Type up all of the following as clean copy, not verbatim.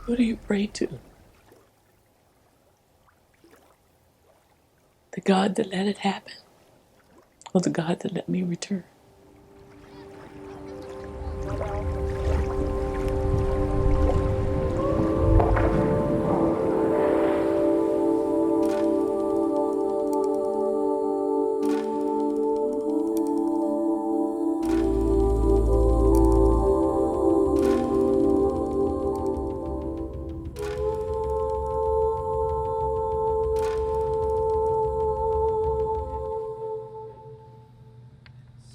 Who do you pray to? The God that let it happen, or the God that let me return?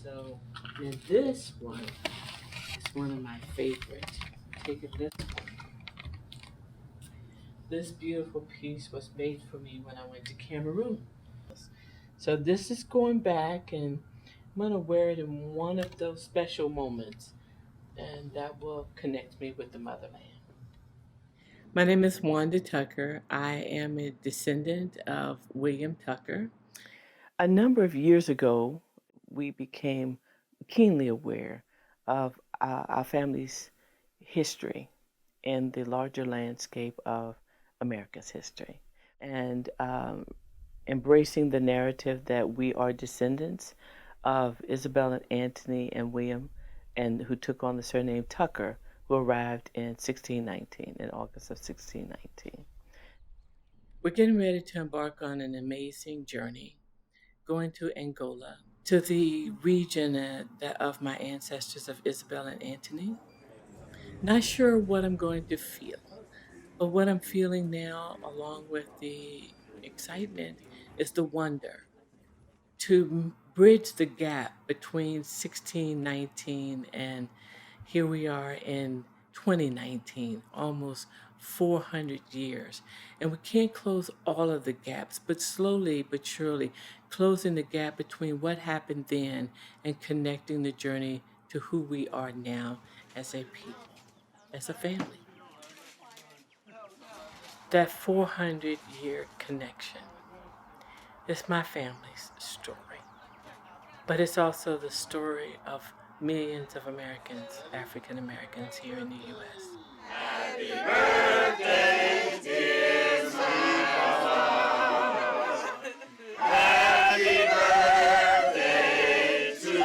So, and this one is one of my favorites. Take it this one. This beautiful piece was made for me when I went to Cameroon. So this is going back, and I'm going to wear it in one of those special moments, and that will connect me with the motherland. My name is Wanda Tucker. I am a descendant of William Tucker. A number of years ago, we became keenly aware of our family's history in the larger landscape of America's history, and embracing the narrative that we are descendants of Isabella, Anthony, and William, and who took on the surname Tucker, who arrived in 1619, in August of 1619. We're getting ready to embark on an amazing journey, going to Angola, to the region of my ancestors of Isabella and Anthony. Not sure what I'm going to feel, but what I'm feeling now, along with the excitement, is the wonder to bridge the gap between 1619 and here we are in 2019, almost 400 years. And we can't close all of the gaps, but slowly but surely closing the gap between what happened then and connecting the journey to who we are now as a people, as a family. That 400-year connection is my family's story, but it's also the story of millions of Americans, African Americans here in the U.S. Happy birthday, dear Mama. Happy birthday to you.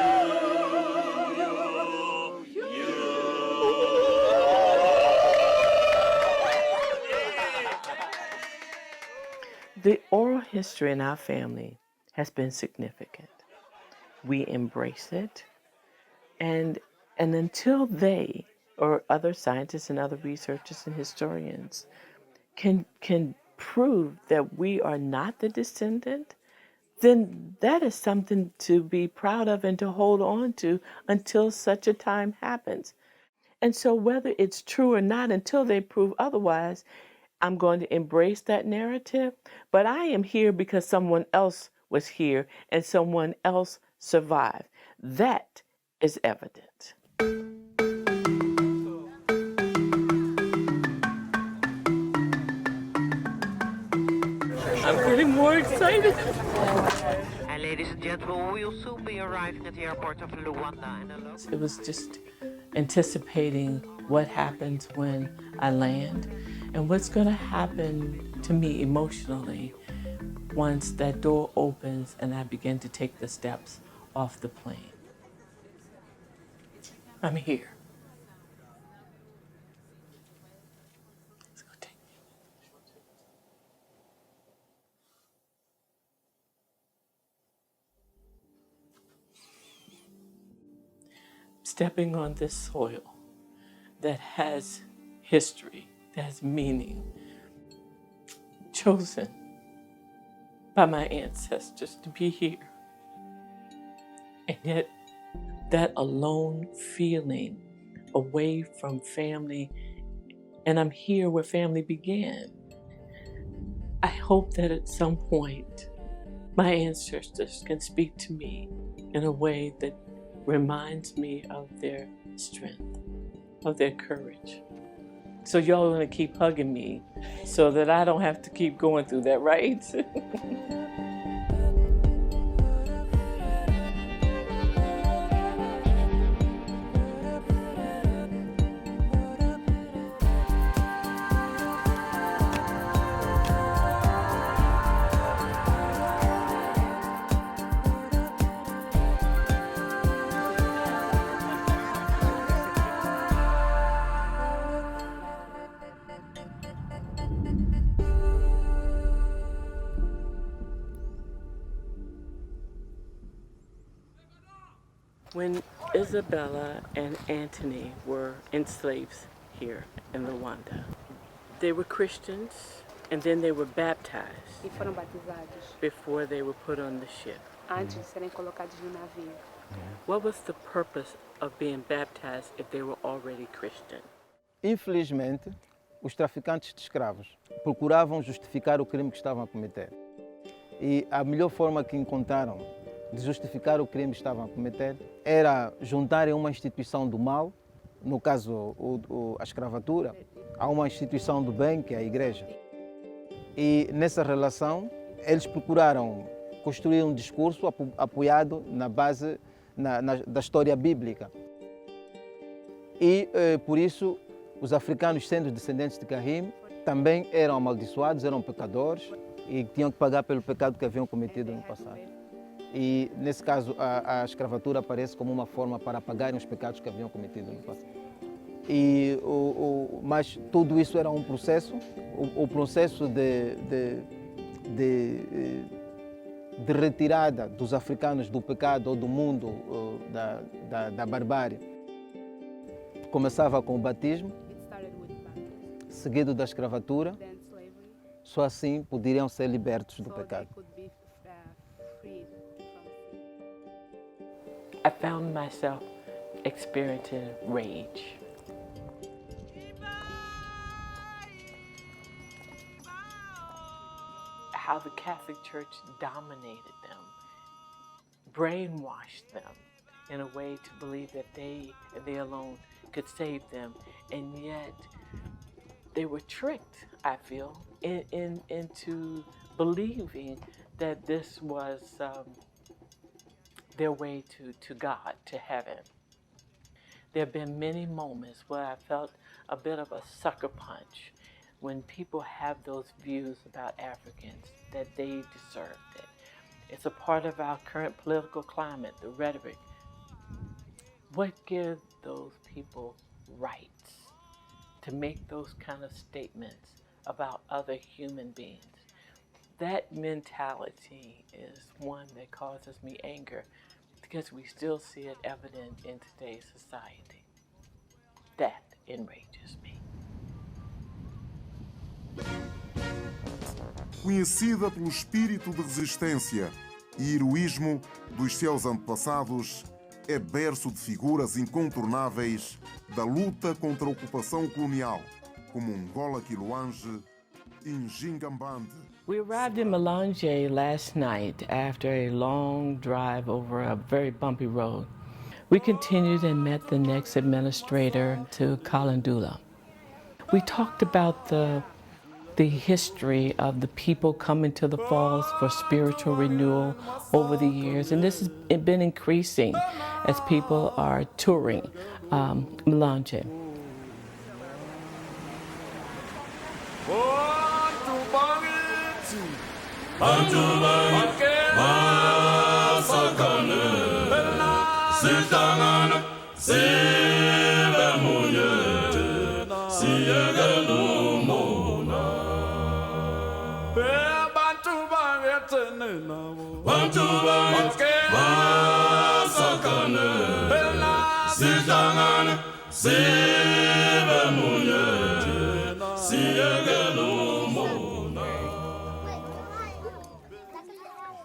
The oral history in our family has been significant. We embrace it, and until they or other scientists and other researchers and historians can prove that we are not the descendant, then that is something to be proud of and to hold on to until such a time happens. And so whether it's true or not, until they prove otherwise, I'm going to embrace that narrative. But I am here because someone else was here and someone else survived. That is evident. I'm getting more excited. And ladies and gentlemen, we will soon be arriving at the airport of Luanda. It was just anticipating what happens when I land and what's going to happen to me emotionally once that door opens and I begin to take the steps off the plane. I'm here. It's going to take me. Stepping on this soil that has history, that has meaning, chosen by my ancestors to be here. And yet that alone feeling away from family, and I'm here where family began. I hope that at some point my ancestors can speak to me in a way that reminds me of their strength, of their courage. So y'all are gonna keep hugging me so that I don't have to keep going through that, right? When Isabella and Anthony were enslaved here in Rwanda, they were Christians and then they were baptized E foram batizados before they were put on the ship. antes de serem colocados no navio. What was the purpose of being baptized if they were already Christian? Infelizmente, os traficantes de escravos procuravam justificar o crime que estavam a cometer. E a melhor forma que encontraram de justificar o crime que estavam a cometer era juntarem uma instituição do mal, no caso a escravatura, a uma instituição do bem, que é a igreja. E nessa relação, eles procuraram construir um discurso apoiado na base da história bíblica. E por isso, os africanos, sendo descendentes de Kahim, também eram amaldiçoados, eram pecadores e tinham que pagar pelo pecado que haviam cometido no passado. E nesse caso, a escravatura aparece como uma forma para pagarem os pecados que haviam cometido no passado. Mas tudo isso era um processo, o processo de retirada dos africanos do pecado ou do mundo da barbárie. Começava com o batismo, seguido da escravatura. Só assim poderiam ser libertos do pecado. I found myself experiencing rage. How the Catholic Church dominated them, brainwashed them in a way to believe that they alone could save them, and yet they were tricked, I feel, into believing that this was their way to God, to heaven. There have been many moments where I felt a bit of a sucker punch when people have those views about Africans, that they deserved it. It's a part of our current political climate, the rhetoric. What gives those people rights to make those kind of statements about other human beings? That mentality is one that causes me anger because we still see it evident in today's society. That enrages me. Conhecida pelo espírito de resistência e heroísmo dos seus antepassados, é berço de figuras incontornáveis da luta contra a ocupação colonial, como Angola Quiloange e Ngingambande. We arrived in MALANJE last night after a long drive over a very bumpy road. We continued and met the next administrator to KALANDULA. We talked about the history of the people coming to the falls for spiritual renewal over the years, and this has been increasing as people are touring MALANJE.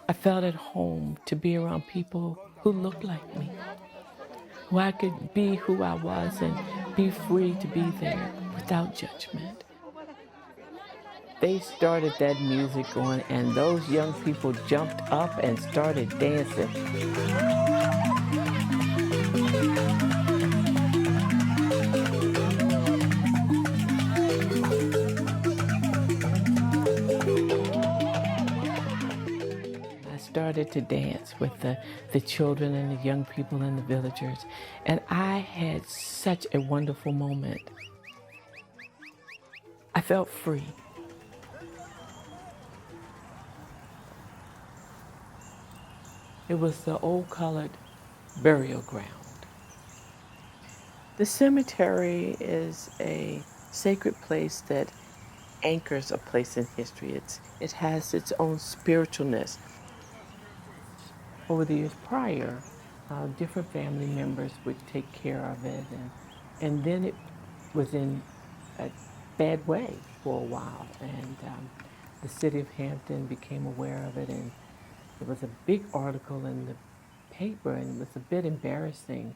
I felt at home to be around people who looked like me, where I could be who I was and be free to be there without judgment. They started that music going, and those young people jumped up and started dancing. I started to dance with the children and the young people and the villagers, and I had such a wonderful moment. I felt free. It was the old colored burial ground. The cemetery is a sacred place that anchors a place in history. It has its own spiritualness. Over the years prior, different family members would take care of it, and then it was in a bad way for a while, and the city of Hampton became aware of it, and it was a big article in the paper, and it was a bit embarrassing.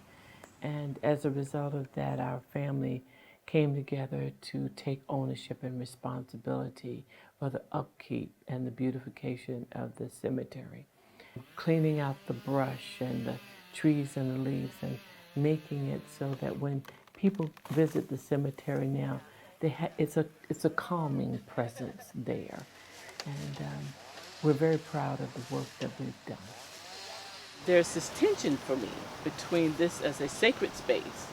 And as a result of that, our family came together to take ownership and responsibility for the upkeep and the beautification of the cemetery, cleaning out the brush and the trees and the leaves, and making it so that when people visit the cemetery now, it's a calming presence there. And we're very proud of the work that we've done. There's this tension for me between this as a sacred space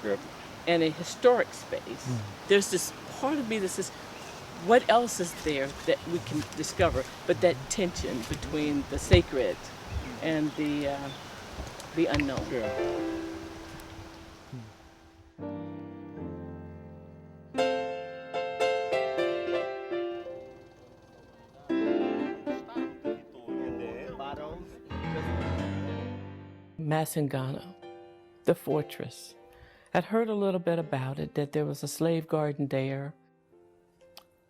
and a historic space. There's this part of me that says, what else is there that we can discover? But that tension between the sacred and the unknown. MASSANGANO, the fortress. I'd heard a little bit about it, that there was a slave garden there.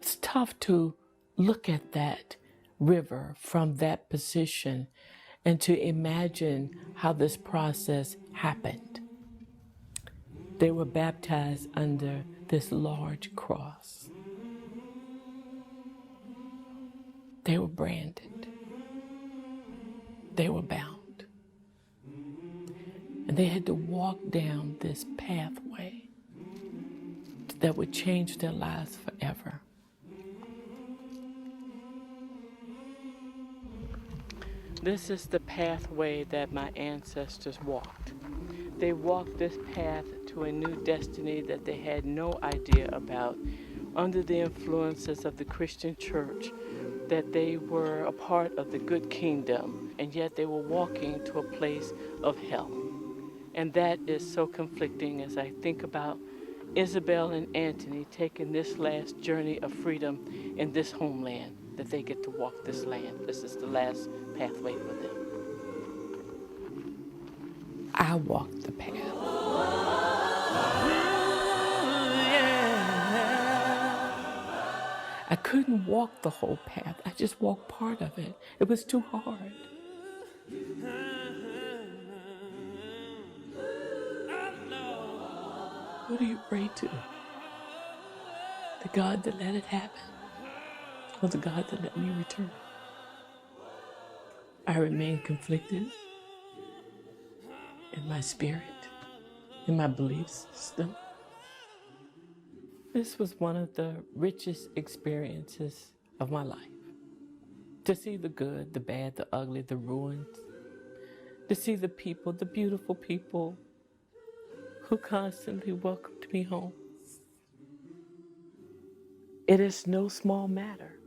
It's tough to look at that river from that position and to imagine how this process happened. They were baptized under this large cross. They were branded. They were bound. And they had to walk down this pathway that would change their lives forever. This is the pathway that my ancestors walked. They walked this path to a new destiny that they had no idea about, under the influences of the Christian church, that they were a part of the good kingdom, and yet they were walking to a place of hell. And that is so conflicting as I think about Isabella and Anthony taking this last journey of freedom in this homeland, that they get to walk this land. This is the last pathway for them. I walked the path. I couldn't walk the whole path. I just walked part of it. It was too hard. Who do you pray to? The God that let it happen, or the God that let me return? I remain conflicted in my spirit, in my belief system. This was one of the richest experiences of my life. To see the good, the bad, the ugly, the ruins. To see the people, the beautiful people who constantly welcomed me home. It is no small matter.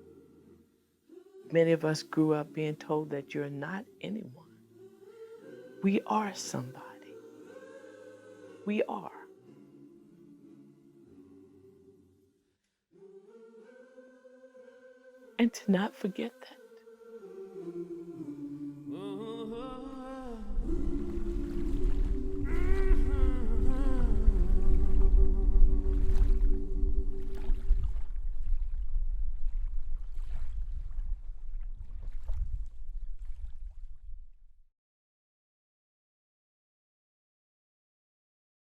Many of us grew up being told that you're not anyone. We are somebody. We are. And to not forget that.